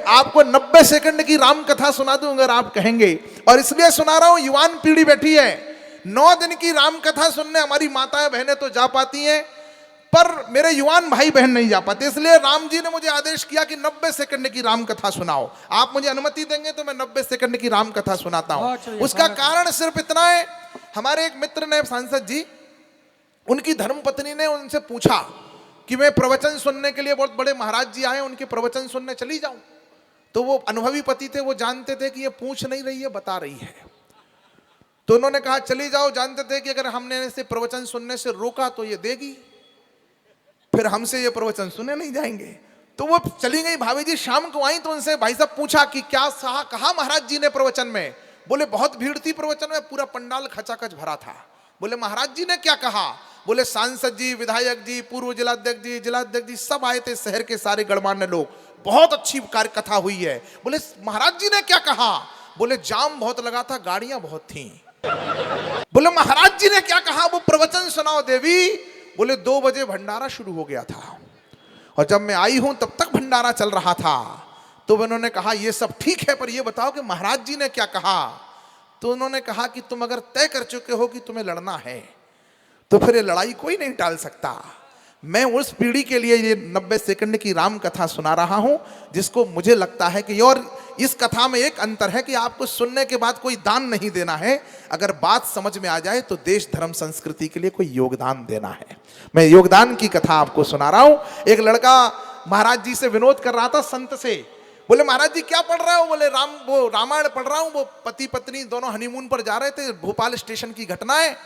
आपको 90 सेकंड की राम कथा सुना दूं अगर आप कहेंगे, और इसलिए सुना रहा हूं, युवान पीढ़ी बैठी है, 9 दिन की राम कथा सुनने हमारी माताएं बहनें तो जा पाती हैं, पर मेरे युवान भाई बहन नहीं जा पाते। इसलिए राम जी ने मुझे आदेश किया कि 90 सेकंड की राम कथा सुनाओ। आप मुझे अनुमति देंगे तो मैं 90 सेकंड की राम कथा सुनाता हूं। उसका कारण सिर्फ इतना है, हमारे एक मित्र ने, सांसद जी, उनकी धर्मपत्नी ने उनसे पूछा कि मैं प्रवचन सुनने के लिए, बहुत बड़े महाराज जी आए, उनके प्रवचन सुनने चली जाऊं। तो वो अनुभवी पति थे, वो जानते थे कि ये पूछ नहीं रही है, बता रही है। तो उन्होंने कहा चली जाओ, जानते थे कि अगर हमने इसे प्रवचन सुनने से रोका तो ये देगी, फिर हमसे ये प्रवचन सुने नहीं जाएंगे। तो वो चली गई। भाभी जी शाम को आई तो उनसे भाई साहब पूछा कि क्या कहा महाराज जी ने प्रवचन में? बोले बहुत भीड़ थी प्रवचन में, पूरा पंडाल खचाखच भरा था। बोले महाराज जी ने क्या कहा? बोले सांसद जी, विधायक जी, पूर्व जिलाध्यक्ष जी सब आए थे, शहर के सारे गणमान्य लोग, बहुत अच्छी कार्य कथा हुई है। बोले महाराज जी ने क्या कहा? बोले जाम बहुत लगा था, गाड़ियां बहुत थी। बोले महाराज जी ने क्या कहा? वो प्रवचन सुनाओ देवी। बोले 2 बजे भंडारा शुरू हो गया था और जब मैं आई हूं तब तक भंडारा चल रहा था। तो उन्होंने कहा ये सब ठीक है, पर ये बताओ कि महाराज जी ने क्या कहा? तो उन्होंने कहा कि तुम अगर तय कर चुके हो कि तुम्हें लड़ना है तो फिर ये लड़ाई कोई नहीं टाल सकता। मैं उस पीढ़ी के लिए ये 90 सेकंड की राम कथा सुना रहा हूं जिसको मुझे लगता है कि, और इस कथा में एक अंतर है कि आपको सुनने के बाद कोई दान नहीं देना है, अगर बात समझ में आ जाए तो देश धर्म संस्कृति के लिए कोई योगदान देना है। मैं योगदान की कथा आपको सुना रहा हूं। एक लड़का महाराज जी से विनोद कर रहा था, संत से। बोले महाराज जी क्या पढ़ रहे हो? बोले वो रामायण पढ़ रहा हूं। वो पति पत्नी दोनों हनीमून पर जा रहे थे, भोपाल स्टेशन की घटना है।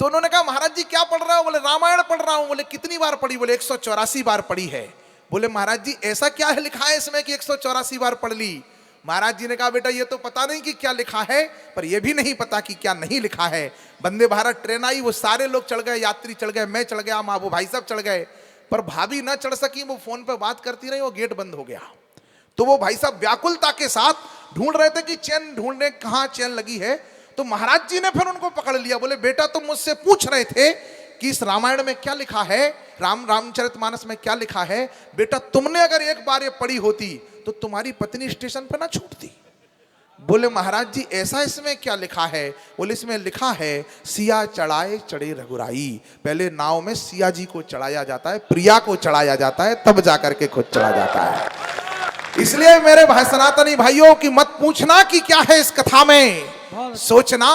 तो उन्होंने कहा महाराज जी क्या पढ़ रहे हो? बोले रामायण पढ़ रहा हूं। बोले कितनी बार पढ़ी? बोले 184 बार पढ़ी है। बोले महाराज जी ऐसा क्या है लिखा है इसमें कि 184 बार पढ़ ली? महाराज जी ने कहा बेटा ये तो पता नहीं कि क्या लिखा है, पर यह भी नहीं पता कि क्या नहीं लिखा है। वंदे भारत ट्रेन आई, वो सारे लोग चढ़ गए, यात्री चढ़ गए, मैं चढ़ गया, वो भाई साहब चढ़ गए, पर भाभी ना चढ़ सकी। वो फोन पे बात करती रही, वो गेट बंद हो गया। तो वो भाई साहब व्याकुलता के साथ ढूंढ रहे थे कि चैन ढूंढने कहाँ चैन लगी है। तो महाराज जी ने फिर उनको पकड़ लिया। बोले बेटा तुम मुझसे पूछ रहे थे कि इस रामायण में क्या लिखा है, रामचरितमानस में क्या लिखा है। बेटा तुमने अगर एक बार ये पढ़ी होती तो तुम्हारी पत्नी स्टेशन पर ना छूटती। बोले महाराज जी ऐसा इसमें क्या लिखा है? बोले इसमें लिखा है सिया चढ़ाए चढ़े रघुराई। पहले नाव में सिया जी को चढ़ाया जाता है, प्रिया को चढ़ाया जाता है, तब जाकर के खुद चढ़ा जाता है। इसलिए मेरे भाई सनातनी भाइयों की मत पूछना कि क्या है इस कथा में, सोचना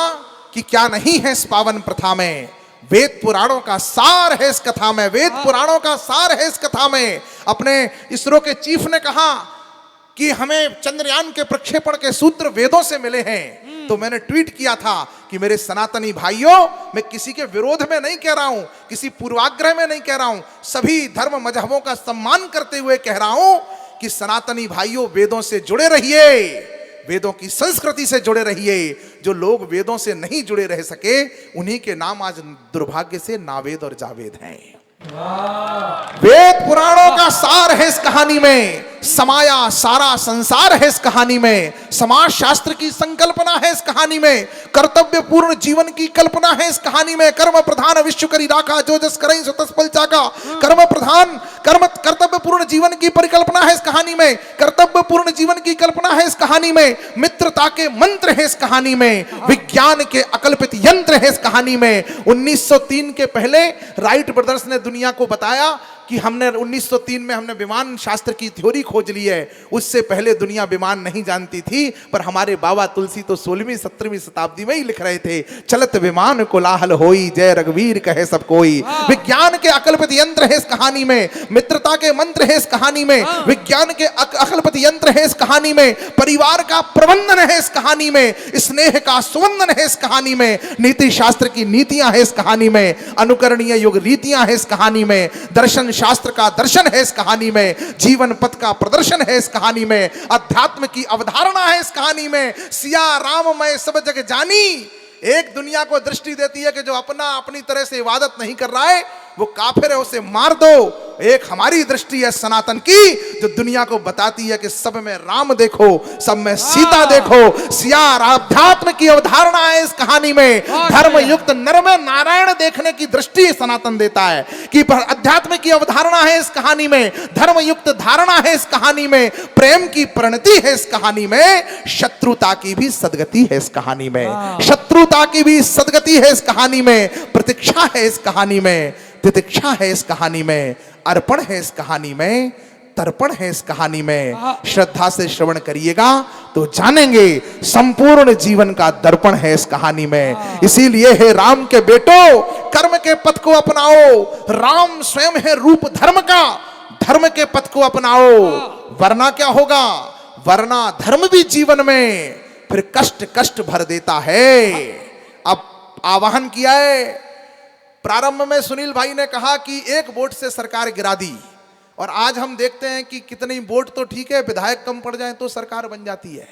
कि क्या नहीं है इस पावन प्रथा में। वेद पुराणों का सार है इस कथा में, वेद पुराणों का सार है इस कथा में। अपने इसरो के चीफ ने कहा कि हमें चंद्रयान के प्रक्षेपण के सूत्र वेदों से मिले हैं। तो मैंने ट्वीट किया था कि मेरे सनातनी भाइयों, मैं किसी के विरोध में नहीं कह रहा हूं, किसी पूर्वाग्रह में नहीं कह रहा हूं, सभी धर्म मजहबों का सम्मान करते हुए कह रहा हूं कि सनातनी भाइयों वेदों से जुड़े रहिए, वेदों की संस्कृति से जुड़े रहिए। जो लोग वेदों से नहीं जुड़े रह सके उन्हीं के नाम आज दुर्भाग्य से नावेद और जावेद हैं। वेद पुराणों का सार है इस कहानी में, समाया सारा संसार है इस कहानी में, समाज शास्त्र की संकल्पना है इस कहानी में, कर्तव्य पूर्ण जीवन की कल्पना है इस कहानी में। कर्म प्रधान विश्व करी राखा, जो जस करई सो तस फल चाका। कर्म प्रधान कर्तव्य पूर्ण जीवन की परिकल्पना है इस कहानी में, कर्तव्य पूर्ण जीवन की कल्पना है इस कहानी में, मित्रता के मंत्र है इस कहानी में, विज्ञान के अकल्पित यंत्र है इस कहानी में। 1903 के पहले राइट ब्रदर्स ने दुनिया को बताया कि हमने 1903 में हमने विमान शास्त्र की थ्योरी खोज ली है। उससे पहले दुनिया विमान नहीं जानती थी, पर हमारे बाबा तुलसी तो 16वीं 17वीं शताब्दी में ही लिख रहे थे, चलत विमान कोलाहल होई, जय रघुवीर कहे सब कोई। विज्ञान के अकल्पित यंत्र है इस कहानी में, मित्रता के मंत्र है इस कहानी में, विज्ञान के अकल्पित यंत्र है इस कहानी में, परिवार का प्रबंधन है इस कहानी में, स्नेह का सुवंदन है इस कहानी में, नीति शास्त्र की नीतियां है इस कहानी में, अनुकरणीय युग रीतियां है इस कहानी में, दर्शन शास्त्र का दर्शन है इस कहानी में, जीवन पथ का प्रदर्शन है इस कहानी में, अध्यात्म की अवधारणा है इस कहानी में। सिया राम मैं सब जग जानी एक दुनिया को दृष्टि देती है कि जो अपनी तरह से इबादत नहीं कर रहा है वो काफिर है, उसे मार दो। एक हमारी दृष्टि है सनातन की, जो दुनिया को बताती है कि सब में राम देखो, सब में सीता देखो। सियार अध्यात्म की अवधारणा है इस कहानी में। धर्म युक्त नर में नारायण देखने की दृष्टि सनातन देता है कि अध्यात्म की अवधारणा है इस कहानी में, धर्म युक्त धारणा है इस कहानी में, प्रेम की प्रणति है इस कहानी में, शत्रुता की भी सदगति है इस कहानी में, शत्रुता की भी सदगति है इस कहानी में, प्रतीक्षा है इस कहानी में, तितिक्षा है इस कहानी में, अर्पण है इस कहानी में, तर्पण है इस कहानी में। श्रद्धा से श्रवण करिएगा तो जानेंगे संपूर्ण जीवन का दर्पण है इस कहानी में। इसीलिए हे राम के बेटो, कर्म के पथ को अपनाओ। राम स्वयं है रूप धर्म का, धर्म के पथ को अपनाओ, वरना क्या होगा? वरना धर्म भी जीवन में फिर कष्ट कष्ट भर देता है। अब आवाहन किया है, प्रारंभ में सुनील भाई ने कहा कि एक वोट से सरकार गिरा दी, और आज हम देखते हैं कि कितनी वोट तो ठीक है, विधायक कम पड़ जाए तो सरकार बन जाती है।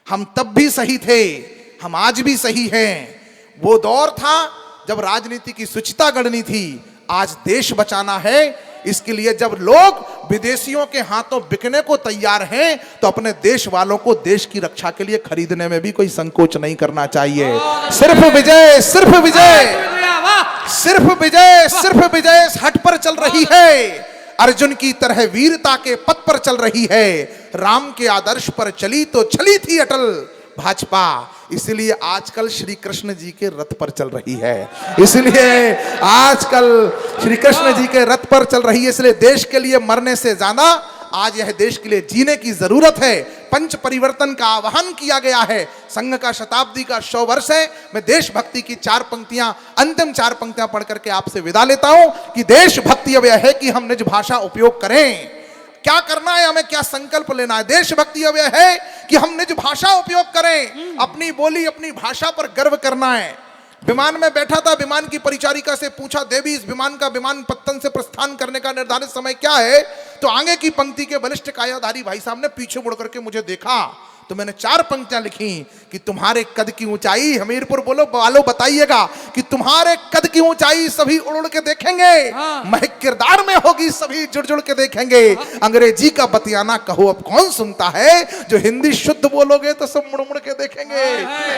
हम तब भी सही थे, हम आज भी सही हैं। वो दौर था जब राजनीति की शुचिता गणनी थी, आज देश बचाना है। इसके लिए जब लोग विदेशियों के हाथों बिकने को तैयार हैं, तो अपने देश वालों को देश की रक्षा के लिए खरीदने में भी कोई संकोच नहीं करना चाहिए। सिर्फ विजय, सिर्फ विजय, सिर्फ विजय, सिर्फ विजय इस हट पर चल रही है। अर्जुन की तरह वीरता के पथ पर चल रही है। राम के आदर्श पर चली तो चली थी अटल भाजपा, इसलिए आजकल श्री कृष्ण जी के रथ पर चल रही है। इसलिए आजकल श्री कृष्ण जी के रथ पर चल रही है। इसलिए देश के लिए मरने से ज्यादा आज यह देश के लिए जीने की जरूरत है। पंच परिवर्तन का आह्वान किया गया है। संघ का शताब्दी का 100 वर्ष है। मैं देशभक्ति की 4 पंक्तियां, अंतिम 4 पंक्तियां पढ़ करके आपसे विदा लेता हूं कि देशभक्ति अब यह है कि हम निज भाषा उपयोग करें। क्या करना है, हमें क्या संकल्प लेना है? देशभक्ति अब यह है कि हम निज भाषा उपयोग करें, अपनी बोली अपनी भाषा पर गर्व करना है। विमान में बैठा था, विमान की परिचारिका से पूछा, देवी इस विमान का विमानपत्तन से प्रस्थान करने का निर्धारित समय क्या है? तो आगे की पंक्ति के बलिष्ठ कायाधारी भाई साहब ने पीछे मुड़ करके मुझे देखा, तो मैंने 4 पंक्तियां लिखी कि तुम्हारे कद की ऊंचाई, हमीरपुर बोलो वालों बताइएगा कि तुम्हारे कद की ऊंचाई सभी उड़ उड़ के देखेंगे, महक किरदार में होगी सभी जुड़ जुड़ के देखेंगे। अंग्रेजी का बतियाना कहो अब कौन सुनता है? जो हिंदी शुद्ध बोलोगे तो सब मुड़ मुड़ के देखेंगे,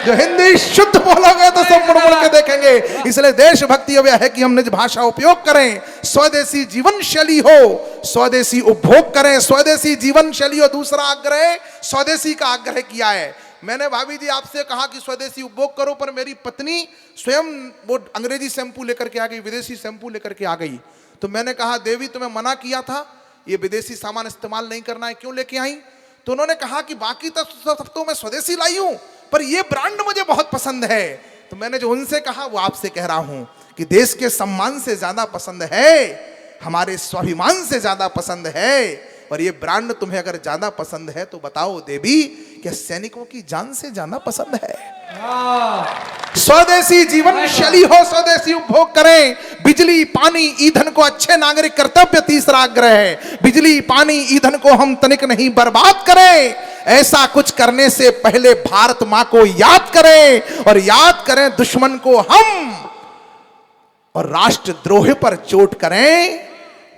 जो हिंदी शुद्ध बोलोगे तो सब मुड़ मुड़ के देखेंगे। इसलिए देशभक्ति अब यह है कि हम निज भाषा उपयोग करें, स्वदेशी जीवन शैली हो, स्वदेशी उपभोग करें, स्वदेशी जीवन शैली हो। दूसरा आग्रह स्वदेशी का आग्रह किया है। मैंने भाभी जी आपसे कहा कि स्वदेशी उपभोग करो, पर मेरी पत्नी स्वयं वो अंग्रेजी शैम्पू लेकर के आ गई, विदेशी शैम्पू लेकर के आ गई। तो मैंने कहा देवी तुम्हें मना किया था ये विदेशी सामान इस्तेमाल नहीं करना है, क्यों लेके आई? तो उन्होंने कहा कि बाकी सब तो मैं स्वदेशी लाई हूं, पर ये ब्रांड मुझे बहुत पसंद है। तो मैंने जो उनसे कहा वो आपसे कह रहा हूं कि देश के सम्मान से ज्यादा पसंद है, हमारे स्वाभिमान से ज्यादा पसंद है, और ये ब्रांड तुम्हें अगर ज्यादा पसंद है तो बताओ देवी, क्या सैनिकों की जान से ज्यादा पसंद है? स्वदेशी जीवन शैली हो, स्वदेशी उपभोग करें। बिजली पानी ईंधन को अच्छे नागरिक कर्तव्य तीसरा आग्रह है। बिजली पानी ईंधन को हम तनिक नहीं बर्बाद करें। ऐसा कुछ करने से पहले भारत मां को याद करें, और याद करें दुश्मन को हम, और राष्ट्रद्रोह पर चोट करें।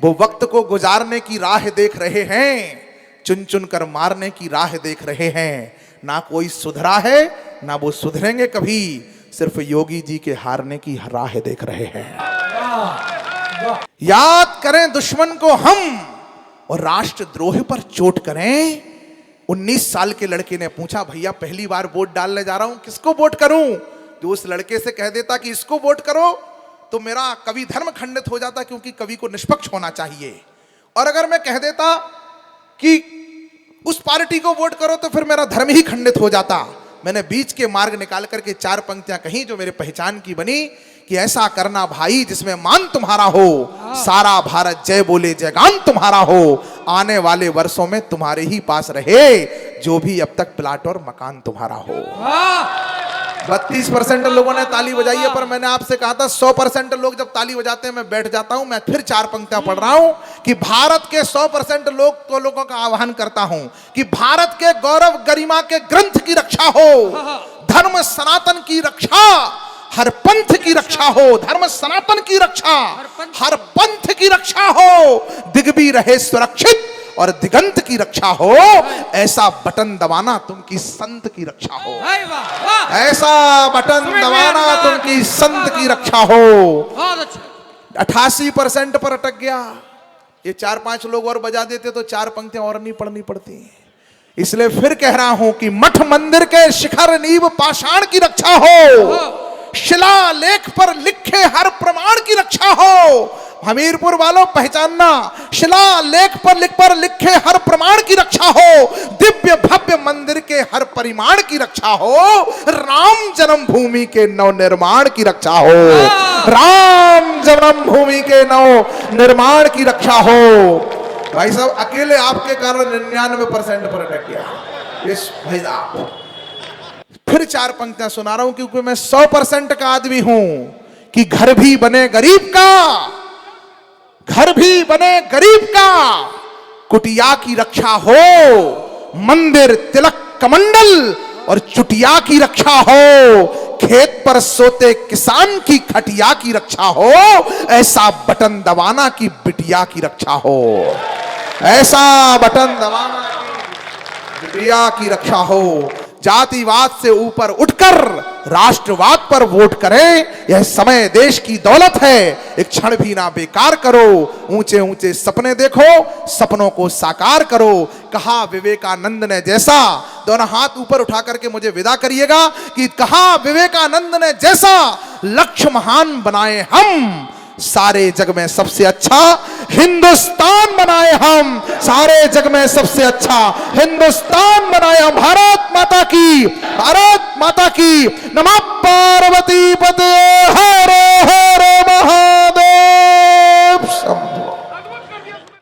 वो वक्त को गुजारने की राह देख रहे हैं, चुन चुन कर मारने की राह देख रहे हैं। ना कोई सुधरा है, ना वो सुधरेंगे कभी, सिर्फ योगी जी के हारने की राह देख रहे हैं। याद करें दुश्मन को हम, और राष्ट्रद्रोह पर चोट करें। 19 साल के लड़के ने पूछा, भैया पहली बार वोट डालने जा रहा हूं, किसको वोट करूं? जो उस लड़के से कह देता कि इसको वोट करो, तो मेरा कवि धर्म खंडित हो जाता, क्योंकि कवि को निष्पक्ष होना चाहिए। और अगर मैं कह देता कि उस पार्टी को वोट करो, तो फिर मेरा धर्म ही खंडित हो जाता। मैंने बीच के मार्ग निकाल करके 4 पंक्तियां कही जो मेरे पहचान की बनी कि ऐसा करना भाई जिसमें मान तुम्हारा हो, सारा भारत जय बोले जयगान तुम्हारा हो, आने वाले वर्षों में तुम्हारे ही पास रहे जो भी अब तक प्लाट और मकान तुम्हारा हो। 32% लोगों ने ताली बजाई है, पर मैंने आपसे कहा था 100% लोग जब ताली बजाते हैं मैं बैठ जाता हूं। मैं फिर 4 पंक्तियां पढ़ रहा हूं कि भारत के 100% लोगों का आह्वान करता हूं कि भारत के गौरव गरिमा के ग्रंथ की रक्षा हो, धर्म सनातन की रक्षा, हर पंथ की रक्षा हो, धर्म सनातन की रक्षा, हर पंथ की रक्षा हो, दिग्भी रहे सुरक्षित और दिगंत की रक्षा हो, ऐसा बटन दबाना तुमकी संत की रक्षा हो, ऐसा बटन दबाना तुमकी संत की रक्षा हो। 88% पर अटक गया, ये 4-5 लोग और बजा देते तो 4 पंक्तियां और नहीं पढ़नी पड़ती। इसलिए फिर कह रहा हूं कि मठ मंदिर के शिखर नींव पाषाण की रक्षा हो, शिलालेख पर लिखे हर प्रमाण की रक्षा हो। हमीरपुर वालों पहचानना, शिलालेख पर लिखे हर प्रमाण की रक्षा हो, दिव्य भव्य मंदिर के हर परिमाण की रक्षा हो, राम जन्मभूमि के नव निर्माण की रक्षा हो, राम जन्मभूमि के नव निर्माण की रक्षा हो। भाई साहब अकेले आपके कारण 99% पर अटक गया। इस भाई साहब फिर 4 पंक्तियां सुना रहा हूं क्योंकि मैं 100% का आदमी हूं कि घर भी बने गरीब का, घर भी बने गरीब का, कुटिया की रक्षा हो, मंदिर तिलक कमंडल और चुटिया की रक्षा हो, खेत पर सोते किसान की खटिया की रक्षा हो, ऐसा बटन दबाना की बिटिया की रक्षा हो, ऐसा बटन दबाना की बिटिया की रक्षा हो। जातिवाद से ऊपर उठकर राष्ट्रवाद पर वोट करें, यह समय देश की दौलत है, एक क्षण भी ना बेकार करो, ऊंचे ऊंचे सपने देखो, सपनों को साकार करो। कहा विवेकानंद ने जैसा, दोनों हाथ ऊपर उठा करके मुझे विदा करिएगा, कि कहा विवेकानंद ने जैसा लक्ष्य महान बनाए हम, सारे जग में सबसे अच्छा हिंदुस्तान बनाए हम, सारे जग में सबसे अच्छा हिंदुस्तान बनाए हम। भारत माता की, भारत माता की। नमः पार्वती पते हर हर।